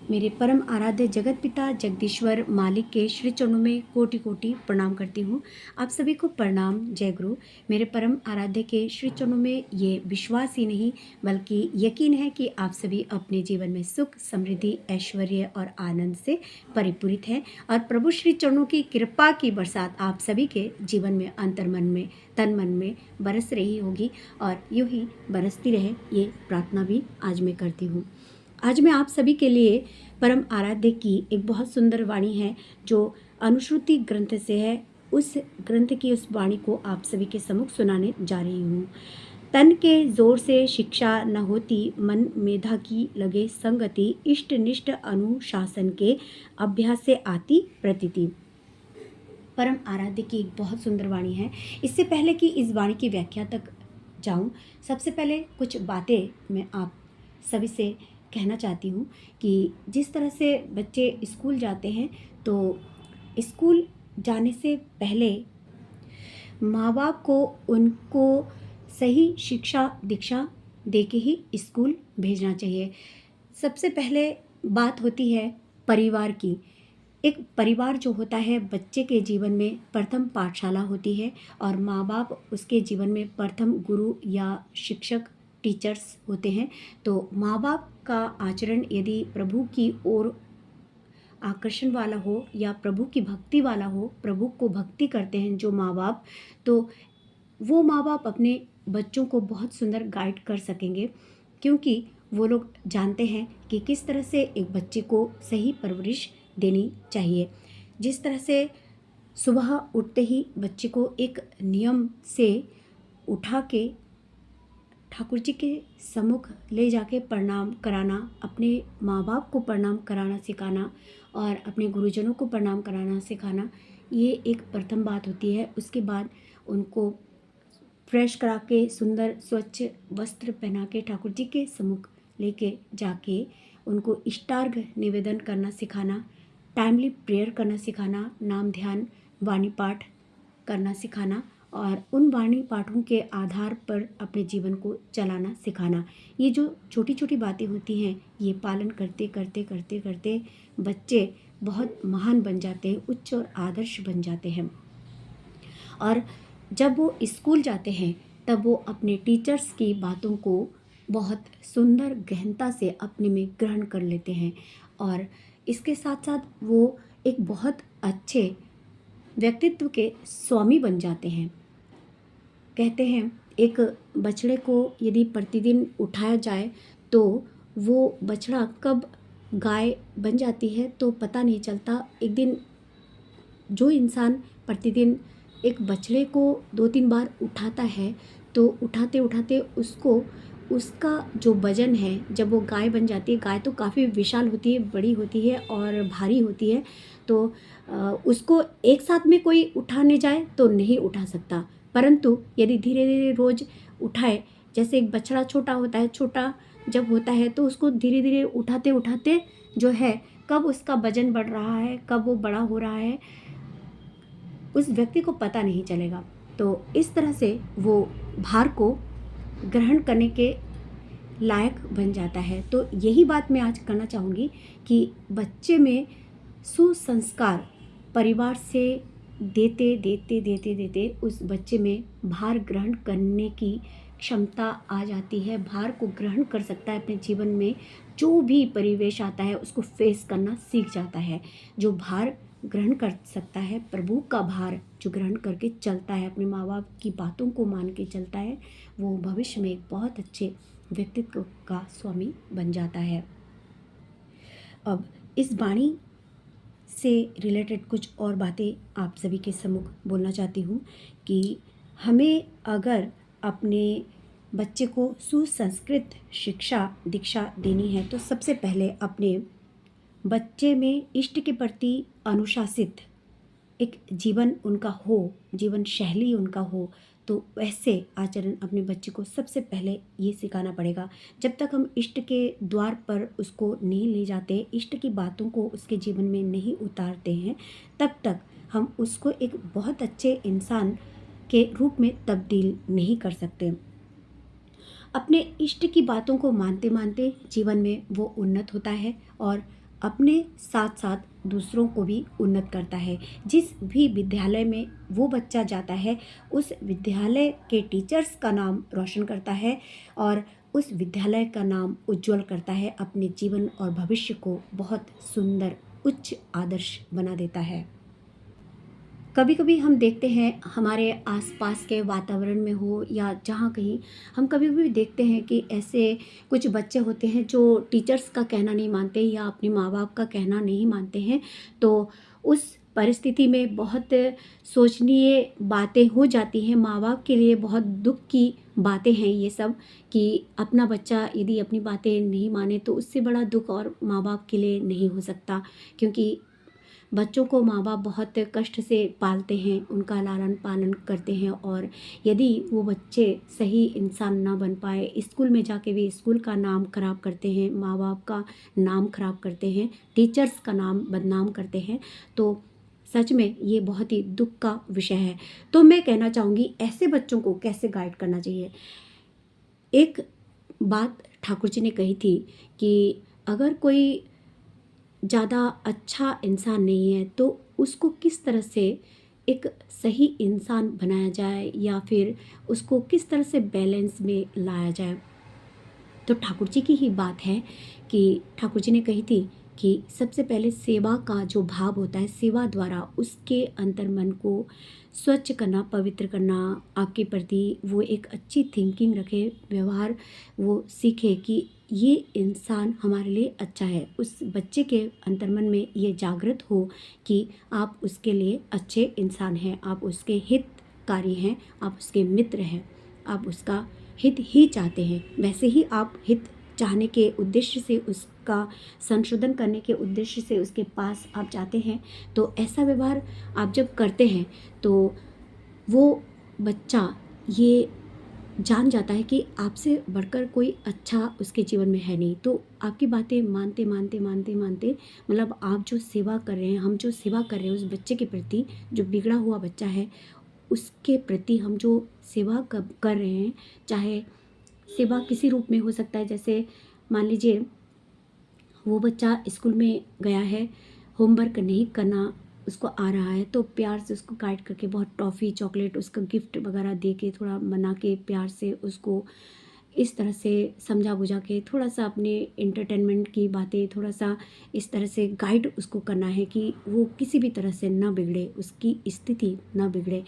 मेरे परम आराध्य जगत पिता जगदीश्वर मालिक के श्री चरणों में कोटि कोटि प्रणाम करती हूँ। आप सभी को प्रणाम, जय गुरु। मेरे परम आराध्य के श्री चरणों में ये विश्वास ही नहीं बल्कि यकीन है कि आप सभी अपने जीवन में सुख, समृद्धि, ऐश्वर्य और आनंद से परिपूरित हैं और प्रभु श्री चरणों की कृपा की बरसात आप सभी के जीवन में, अंतर्मन में, तन मन में बरस रही होगी और यूँ ही बरसती रहे, ये प्रार्थना भी आज मैं करती हूँ। आज मैं आप सभी के लिए परम आराध्य की एक बहुत सुंदर वाणी है जो अनुश्रुति ग्रंथ से है। उस ग्रंथ की उस वाणी को आप सभी के सम्मुख सुनाने जा रही हूँ। तन के जोर से शिक्षा न होती, मन मेधा की लगे संगति, इष्ट निष्ठ अनुशासन के अभ्यास से आती प्रतीति। परम आराध्य की एक बहुत सुंदर वाणी है। इससे पहले कि इस वाणी की व्याख्या तक जाऊं, सबसे पहले कुछ बातें मैं आप सभी से कहना चाहती हूँ कि जिस तरह से बच्चे स्कूल जाते हैं तो स्कूल जाने से पहले माँ बाप को उनको सही शिक्षा दीक्षा दे के ही स्कूल भेजना चाहिए। सबसे पहले बात होती है परिवार की। एक परिवार जो होता है बच्चे के जीवन में प्रथम पाठशाला होती है और माँ बाप उसके जीवन में प्रथम गुरु या शिक्षक टीचर्स होते हैं। तो माँ बाप का आचरण यदि प्रभु की ओर आकर्षण वाला हो या प्रभु की भक्ति वाला हो, प्रभु को भक्ति करते हैं जो माँ बाप, तो वो माँ बाप अपने बच्चों को बहुत सुंदर गाइड कर सकेंगे, क्योंकि वो लोग जानते हैं कि किस तरह से एक बच्चे को सही परवरिश देनी चाहिए। जिस तरह से सुबह उठते ही बच्चे को एक नियम से उठा के ठाकुर जी के सम्मुख ले जाके प्रणाम कराना, अपने माँ बाप को प्रणाम कराना सिखाना और अपने गुरुजनों को प्रणाम कराना सिखाना, ये एक प्रथम बात होती है। उसके बाद उनको फ्रेश करा के सुंदर स्वच्छ वस्त्र पहना के ठाकुर जी के सम्मुख लेके जाके उनको इष्टार्घ निवेदन करना सिखाना, टाइमली प्रेयर करना सिखाना, नाम ध्यान वाणी पाठ करना सिखाना और उन वाणी पाठों के आधार पर अपने जीवन को चलाना सिखाना। ये जो छोटी छोटी बातें होती हैं, ये पालन करते करते करते करते बच्चे बहुत महान बन जाते हैं, उच्च और आदर्श बन जाते हैं। और जब वो स्कूल जाते हैं तब वो अपने टीचर्स की बातों को बहुत सुंदर गहनता से अपने में ग्रहण कर लेते हैं और इसके साथ साथ वो एक बहुत अच्छे व्यक्तित्व के स्वामी बन जाते हैं। कहते हैं एक बछड़े को यदि प्रतिदिन उठाया जाए तो वो बछड़ा कब गाय बन जाती है तो पता नहीं चलता। एक दिन जो इंसान प्रतिदिन एक बछड़े को 2-3 बार उठाता है तो उठाते उठाते उसको उसका जो वजन है, जब वो गाय बन जाती है, गाय तो काफ़ी विशाल होती है, बड़ी होती है और भारी होती है, तो उसको एक साथ में कोई उठाने जाए तो नहीं उठा सकता। परंतु यदि धीरे धीरे रोज़ उठाए, जैसे एक बछड़ा छोटा होता है, छोटा जब होता है तो उसको धीरे धीरे उठाते उठाते जो है कब उसका वजन बढ़ रहा है, कब वो बड़ा हो रहा है, उस व्यक्ति को पता नहीं चलेगा। तो इस तरह से वो भार को ग्रहण करने के लायक बन जाता है। तो यही बात मैं आज करना चाहूँगी कि बच्चे में सुसंस्कार परिवार से देते देते देते देते उस बच्चे में भार ग्रहण करने की क्षमता आ जाती है। भार को ग्रहण कर सकता है, अपने जीवन में जो भी परिवेश आता है उसको फेस करना सीख जाता है। जो भार ग्रहण कर सकता है, प्रभु का भार जो ग्रहण करके चलता है, अपने माँ बाप की बातों को मान के चलता है, वो भविष्य में एक बहुत अच्छे व्यक्तित्व का स्वामी बन जाता है। अब इस वाणी से रिलेटेड कुछ और बातें आप सभी के सम्मुख बोलना चाहती हूँ कि हमें अगर अपने बच्चे को सुसंस्कृत शिक्षा दीक्षा देनी है तो सबसे पहले अपने बच्चे में इष्ट के प्रति अनुशासित एक जीवन उनका हो, जीवन शैली उनका हो, तो वैसे आचरण अपने बच्चे को सबसे पहले ये सिखाना पड़ेगा। जब तक हम इष्ट के द्वार पर उसको नहीं ले जाते, इष्ट की बातों को उसके जीवन में नहीं उतारते हैं, तब तक हम उसको एक बहुत अच्छे इंसान के रूप में तब्दील नहीं कर सकते। अपने इष्ट की बातों को मानते मानते जीवन में वो उन्नत होता है और अपने साथ साथ दूसरों को भी उन्नत करता है। जिस भी विद्यालय में वो बच्चा जाता है, उस विद्यालय के टीचर्स का नाम रोशन करता है और उस विद्यालय का नाम उज्ज्वल करता है, अपने जीवन और भविष्य को बहुत सुंदर उच्च आदर्श बना देता है। कभी कभी हम देखते हैं हमारे आसपास के वातावरण में हो या जहाँ कहीं, हम कभी भी देखते हैं कि ऐसे कुछ बच्चे होते हैं जो टीचर्स का कहना नहीं मानते या अपने माँ बाप का कहना नहीं मानते हैं। तो उस परिस्थिति में बहुत सोचनीय बातें हो जाती हैं, माँ बाप के लिए बहुत दुख की बातें हैं ये सब, कि अपना बच्चा यदि अपनी बातें नहीं माने तो उससे बड़ा दुख और माँ बाप के लिए नहीं हो सकता। क्योंकि बच्चों को माँ बाप बहुत कष्ट से पालते हैं, उनका लालन पालन करते हैं, और यदि वो बच्चे सही इंसान ना बन पाए, स्कूल में जाके भी स्कूल का नाम खराब करते हैं, माँ बाप का नाम खराब करते हैं, टीचर्स का नाम बदनाम करते हैं, तो सच में ये बहुत ही दुख का विषय है। तो मैं कहना चाहूँगी ऐसे बच्चों को कैसे गाइड करना चाहिए। एक बात ठाकुर जी ने कही थी कि अगर कोई ज़्यादा अच्छा इंसान नहीं है तो उसको किस तरह से एक सही इंसान बनाया जाए या फिर उसको किस तरह से बैलेंस में लाया जाए। तो ठाकुर जी की ही बात है कि ठाकुर जी ने कही थी कि सबसे पहले सेवा का जो भाव होता है, सेवा द्वारा उसके अंतर्मन को स्वच्छ करना, पवित्र करना, आपके प्रति वो एक अच्छी थिंकिंग रखे, व्यवहार वो सीखे कि ये इंसान हमारे लिए अच्छा है। उस बच्चे के अंतर्मन में ये जागृत हो कि आप उसके लिए अच्छे इंसान हैं, आप उसके हितकारी हैं, आप उसके मित्र हैं, आप उसका हित ही चाहते हैं। वैसे ही आप हित चाहने के उद्देश्य से, उसका संशोधन करने के उद्देश्य से उसके पास आप जाते हैं। तो ऐसा व्यवहार आप जब करते हैं तो वो बच्चा ये जान जाता है कि आपसे बढ़कर कोई अच्छा उसके जीवन में है नहीं। तो आपकी बातें मानते मानते मानते मानते, मतलब आप जो सेवा कर रहे हैं, हम जो सेवा कर रहे हैं उस बच्चे के प्रति, जो बिगड़ा हुआ बच्चा है उसके प्रति हम जो सेवा कर रहे हैं, चाहे सेवा किसी रूप में हो सकता है। जैसे मान लीजिए वो बच्चा स्कूल में गया है, होमवर्क नहीं करना उसको आ रहा है, तो प्यार से उसको गाइड करके बहुत टॉफ़ी चॉकलेट उसको गिफ्ट वगैरह दे के, थोड़ा मना के प्यार से उसको इस तरह से समझा बुझा के, थोड़ा सा अपने एंटरटेनमेंट की बातें थोड़ा सा इस तरह से गाइड उसको करना है कि वो किसी भी तरह से ना बिगड़े, उसकी स्थिति ना बिगड़े।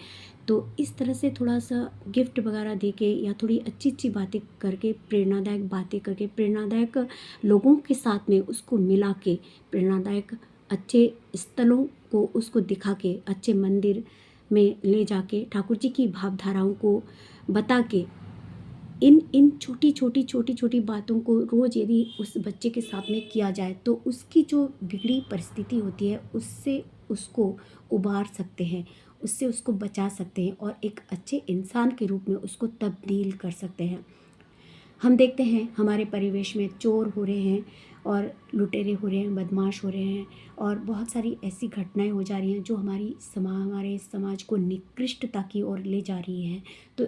तो इस तरह से थोड़ा सा गिफ्ट वगैरह दे के या थोड़ी अच्छी अच्छी बातें करके, प्रेरणादायक बातें करके, प्रेरणादायक लोगों के साथ में उसको मिला के, प्रेरणादायक अच्छे स्थलों को उसको दिखा के, अच्छे मंदिर में ले जाके ठाकुर जी की भावधाराओं को बता के, इन इन छोटी छोटी बातों को रोज़ यदि उस बच्चे के साथ में किया जाए तो उसकी जो बिगड़ी परिस्थिति होती है उससे उसको उबार सकते हैं, उससे उसको बचा सकते हैं और एक अच्छे इंसान के रूप में उसको तब्दील कर सकते हैं। हम देखते हैं हमारे परिवेश में चोर हो रहे हैं और लुटेरे हो रहे हैं, बदमाश हो रहे हैं, और बहुत सारी ऐसी घटनाएं हो जा रही हैं जो हमारे समाज को निकृष्टता की ओर ले जा रही हैं। तो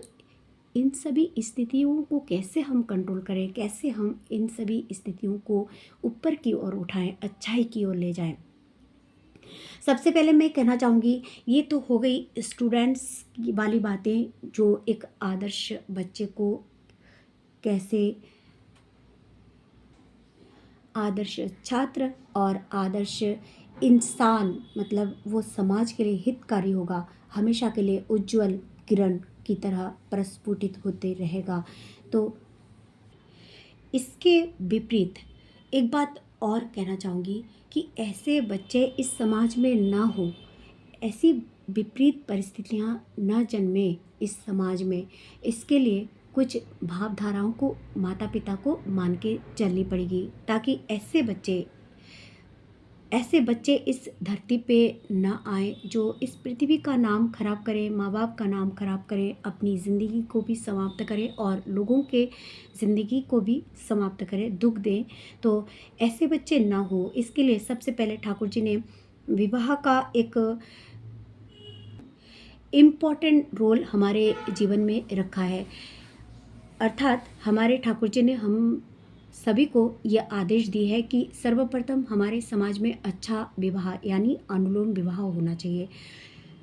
इन सभी स्थितियों को कैसे हम कंट्रोल करें, कैसे हम इन सभी स्थितियों को ऊपर की ओर उठाएं, अच्छाई की ओर ले जाएं। सबसे पहले मैं कहना चाहूँगी, ये तो हो गई स्टूडेंट्स की वाली बातें, जो एक आदर्श बच्चे को कैसे, आदर्श छात्र और आदर्श इंसान, मतलब वो समाज के लिए हितकारी होगा, हमेशा के लिए उज्जवल किरण की तरह प्रस्फुटित होते रहेगा। तो इसके विपरीत एक बात और कहना चाहूँगी कि ऐसे बच्चे इस समाज में ना हो, ऐसी विपरीत परिस्थितियाँ ना जन्मे इस समाज में, इसके लिए कुछ भावधाराओं को माता पिता को मान के चलनी पड़ेगी, ताकि ऐसे बच्चे इस धरती पे ना आए जो इस पृथ्वी का नाम खराब करें, माँ बाप का नाम खराब करें, अपनी ज़िंदगी को भी समाप्त करें और लोगों के ज़िंदगी को भी समाप्त करें, दुख दें। तो ऐसे बच्चे ना हो, इसके लिए सबसे पहले ठाकुर जी ने विवाह का एक इम्पॉर्टेंट रोल हमारे जीवन में रखा है। अर्थात हमारे ठाकुर जी ने हम सभी को ये आदेश दी है कि सर्वप्रथम हमारे समाज में अच्छा विवाह यानी अनुलोम विवाह होना चाहिए।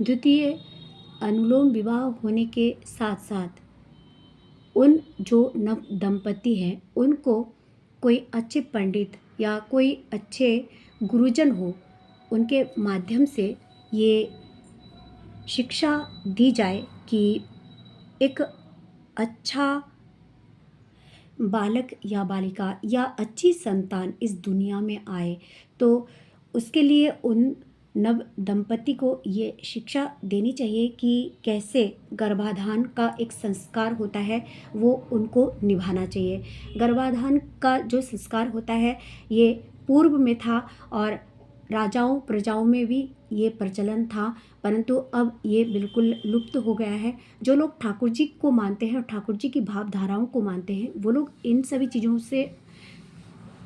द्वितीय, अनुलोम विवाह होने के साथ साथ उन जो नव दंपति हैं उनको कोई अच्छे पंडित या कोई अच्छे गुरुजन हो, उनके माध्यम से ये शिक्षा दी जाए कि एक अच्छा बालक या बालिका या अच्छी संतान इस दुनिया में आए, तो उसके लिए उन नव दंपति को ये शिक्षा देनी चाहिए कि कैसे गर्भाधान का एक संस्कार होता है वो उनको निभाना चाहिए। गर्भाधान का जो संस्कार होता है ये पूर्व में था और राजाओं प्रजाओं में भी ये प्रचलन था, परंतु अब ये बिल्कुल लुप्त हो गया है। जो लोग ठाकुर जी को मानते हैं और ठाकुर जी की भावधाराओं को मानते हैं वो लोग इन सभी चीज़ों से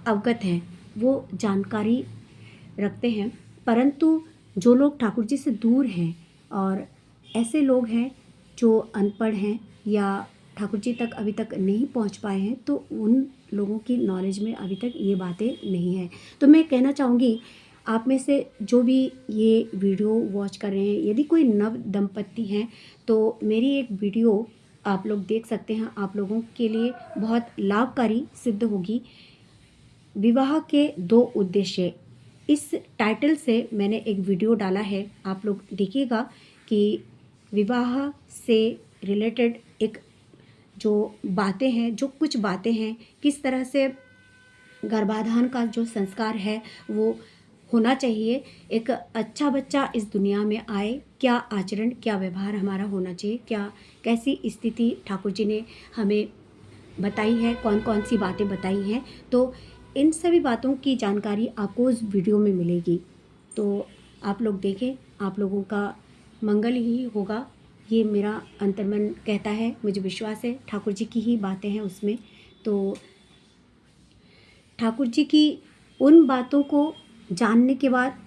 अवगत हैं, वो जानकारी रखते हैं। परंतु जो लोग ठाकुर जी से दूर हैं और ऐसे लोग हैं जो अनपढ़ हैं या ठाकुर जी तक अभी तक नहीं पहुंच पाए हैं, तो उन लोगों की नॉलेज में अभी तक ये बातें नहीं हैं। तो मैं कहना चाहूँगी आप में से जो भी ये वीडियो वॉच कर रहे हैं, यदि कोई नव दंपति हैं तो मेरी एक वीडियो आप लोग देख सकते हैं, आप लोगों के लिए बहुत लाभकारी सिद्ध होगी। विवाह के 2 उद्देश्य, इस टाइटल से मैंने एक वीडियो डाला है, आप लोग देखिएगा कि विवाह से रिलेटेड एक जो बातें हैं, जो कुछ बातें हैं, किस तरह से गर्भाधान का जो संस्कार है वो होना चाहिए, एक अच्छा बच्चा इस दुनिया में आए, क्या आचरण क्या व्यवहार हमारा होना चाहिए, क्या कैसी स्थिति ठाकुर जी ने हमें बताई है, कौन कौन सी बातें बताई हैं। तो इन सभी बातों की जानकारी आपको उस वीडियो में मिलेगी। तो आप लोग देखें, आप लोगों का मंगल ही होगा, ये मेरा अंतर्मन कहता है, मुझे विश्वास है ठाकुर जी की ही बातें हैं उसमें। तो ठाकुर जी की उन बातों को जानने के बाद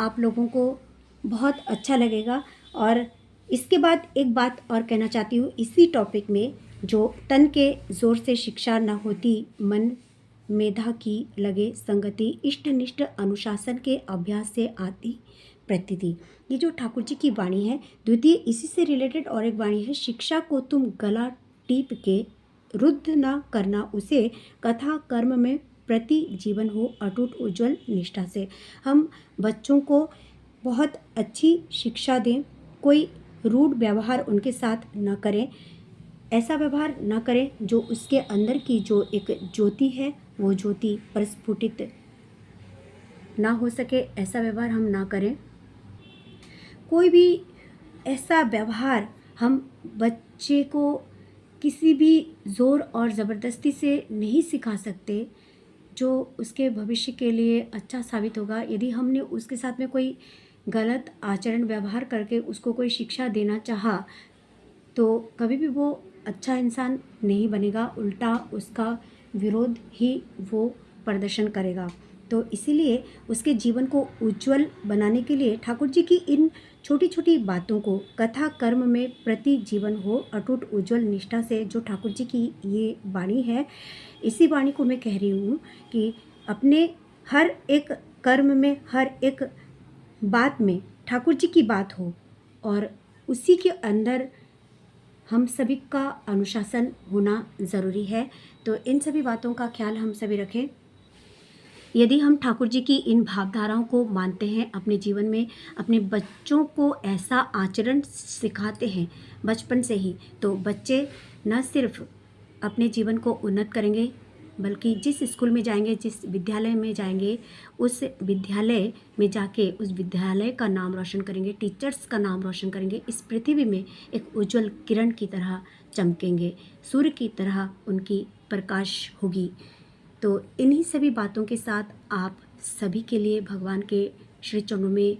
आप लोगों को बहुत अच्छा लगेगा। और इसके बाद एक बात और कहना चाहती हूँ इसी टॉपिक में, जो तन के ज़ोर से शिक्षा न होती, मन मेधा की लगे संगति, इष्टनिष्ठ अनुशासन के अभ्यास से आती प्रतीति। ये जो ठाकुर जी की वाणी है, द्वितीय इसी से रिलेटेड और एक वाणी है, शिक्षा को तुम गला टीप के रुद्ध न करना उसे, कथा कर्म में प्रति जीवन हो अटूट उज्ज्वल निष्ठा से। हम बच्चों को बहुत अच्छी शिक्षा दें, कोई रूड व्यवहार उनके साथ न करें, ऐसा व्यवहार न करें जो उसके अंदर की जो एक ज्योति है वो ज्योति प्रस्फुटित ना हो सके, ऐसा व्यवहार हम ना करें। कोई भी ऐसा व्यवहार हम बच्चे को किसी भी ज़ोर और ज़बरदस्ती से नहीं सिखा सकते जो उसके भविष्य के लिए अच्छा साबित होगा। यदि हमने उसके साथ में कोई गलत आचरण व्यवहार करके उसको कोई शिक्षा देना चाहा, तो कभी भी वो अच्छा इंसान नहीं बनेगा, उल्टा उसका विरोध ही वो प्रदर्शन करेगा। तो इसीलिए उसके जीवन को उज्जवल बनाने के लिए ठाकुर जी की इन छोटी छोटी बातों को, कथा कर्म में प्रति जीवन हो अटूट उज्जवल निष्ठा से, जो ठाकुर जी की ये वाणी है, इसी वाणी को मैं कह रही हूँ कि अपने हर एक कर्म में, हर एक बात में ठाकुर जी की बात हो और उसी के अंदर हम सभी का अनुशासन होना ज़रूरी है। तो इन सभी बातों का ख्याल हम सभी रखें। यदि हम ठाकुर जी की इन भावधाराओं को मानते हैं अपने जीवन में, अपने बच्चों को ऐसा आचरण सिखाते हैं बचपन से ही, तो बच्चे न सिर्फ अपने जीवन को उन्नत करेंगे, बल्कि जिस स्कूल में जाएंगे, जिस विद्यालय में जाएंगे, उस विद्यालय में जाके उस विद्यालय का नाम रोशन करेंगे, टीचर्स का नाम रोशन करेंगे, इस पृथ्वी में एक उज्जवल किरण की तरह चमकेंगे, सूर्य की तरह उनकी प्रकाश होगी। तो इन्हीं सभी बातों के साथ आप सभी के लिए भगवान के श्री चरणों में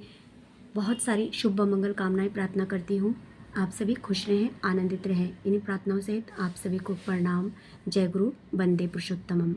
बहुत सारी शुभ मंगल कामनाएं प्रार्थना करती हूँ। आप सभी खुश रहें, आनंदित रहें। इन्हीं प्रार्थनाओं सहित आप सभी को प्रणाम। जय गुरु, वंदे पुरुषोत्तमम।